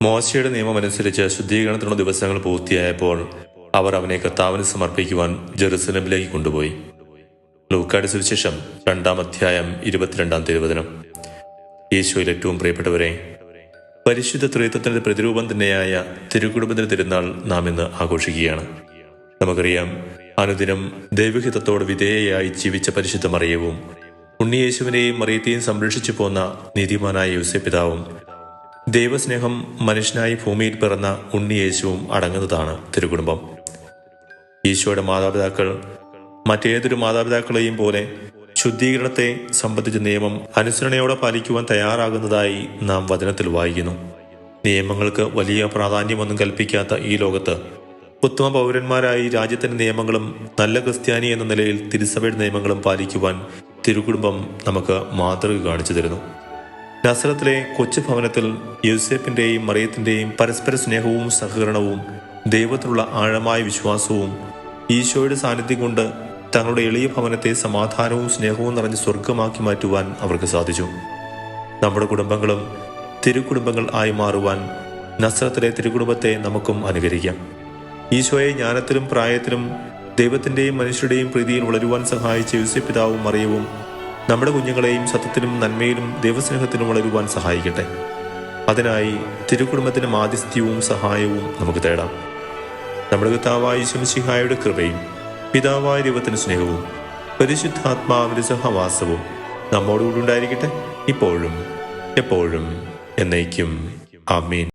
മോശയുടെ നിയമമനുസരിച്ച് ശുദ്ധീകരണത്തിനുള്ള ദിവസങ്ങൾ പൂർത്തിയായപ്പോൾ അവർ അവനെ കർത്താവിന് സമർപ്പിക്കുവാൻ ജെറുസലമിലേക്ക് കൊണ്ടുപോയി. ലൂക്കായുടെ സുവിശേഷം 2-ാം അധ്യായം 22-ാം തിരുവചനം. യേശുവിൽ ഏറ്റവും പ്രിയപ്പെട്ടവരെ, പരിശുദ്ധ ത്രിത്വത്തിന്റെ പ്രതിരൂപം തന്നെയായ തിരുക്കുടുംബത്തിന്റെ തിരുനാൾ നാം ഇന്ന് ആഘോഷിക്കുകയാണ്. നമുക്കറിയാം, അനുദിനം ദൈവഹിതത്തോട് വിധേയയായി ജീവിച്ച പരിശുദ്ധ മറിയവും ഉണ്ണിയേശുവിനെയും മറിയത്തെയും സംരക്ഷിച്ചു പോന്ന നീതിമാനായ യോസേപ്പിതാവും ദൈവസ്നേഹം മനുഷ്യനായി ഭൂമിയിൽ പിറന്ന ഉണ്ണിയേശുവും അടങ്ങുന്നതാണ് തിരുകുടുംബം. ഈശോയുടെ മാതാപിതാക്കൾ മറ്റേതൊരു മാതാപിതാക്കളെയും പോലെ ശുദ്ധീകരണത്തെ സംബന്ധിച്ച നിയമം അനുസരണയോടെ പാലിക്കുവാൻ തയ്യാറാകുന്നതായി നാം വചനത്തിൽ വായിക്കുന്നു. നിയമങ്ങൾക്ക് വലിയ പ്രാധാന്യമൊന്നും കൽപ്പിക്കാത്ത ഈ ലോകത്ത് ഉത്തമ പൗരന്മാരായി രാജ്യത്തിന്റെ നിയമങ്ങളും നല്ല ക്രിസ്ത്യാനി എന്ന നിലയിൽ തിരുസഭയുടെ നിയമങ്ങളും പാലിക്കുവാൻ തിരുകുടുംബം നമുക്ക് മാതൃക കാണിച്ചു തരുന്നു. നസറത്തിലെ കൊച്ചു ഭവനത്തിൽ യോസേപ്പിന്റെയും മറിയത്തിന്റെയും പരസ്പര സ്നേഹവും സഹകരണവും ദൈവത്തിലുള്ള ആഴമായ വിശ്വാസവും ഈശോയുടെ സാന്നിധ്യം കൊണ്ട് തങ്ങളുടെ എളിയ ഭവനത്തെ സമാധാനവും സ്നേഹവും നിറഞ്ഞ് സ്വർഗമാക്കി മാറ്റുവാൻ അവർക്ക് സാധിച്ചു. നമ്മുടെ കുടുംബങ്ങളും തിരുക്കുടുംബങ്ങൾ ആയി മാറുവാൻ നസറത്തിലെ തിരുകുടുംബത്തെ നമുക്കും അനുകരിക്കാം. ഈശോയെ ജ്ഞാനത്തിലും പ്രായത്തിലും ദൈവത്തിന്റെയും മനുഷ്യരുടെയും പ്രീതിയിൽ വളരുവാൻ സഹായിച്ച യോസേപ്പിതാവും മറിയവും നമ്മുടെ കുഞ്ഞുങ്ങളെയും സത്യത്തിലും നന്മയിലും ദൈവസ്നേഹത്തിലും വളരുവാൻ സഹായിക്കട്ടെ. അതിനായി തിരുക്കുടുംബത്തിന്റെ മാധ്യസ്ഥ്യവും സഹായവും നമുക്ക് തേടാം. നമ്മുടെ കർത്താവായ യേശു മിശിഹായുടെ കൃപയും പിതാവായ ദൈവത്തിന്റെ സ്നേഹവും പരിശുദ്ധാത്മാവിന്റെ സഹവാസവും നമ്മോടുകൂടി ഉണ്ടായിരിക്കട്ടെ, ഇപ്പോഴും എപ്പോഴും എന്നേക്കും. ആമേൻ.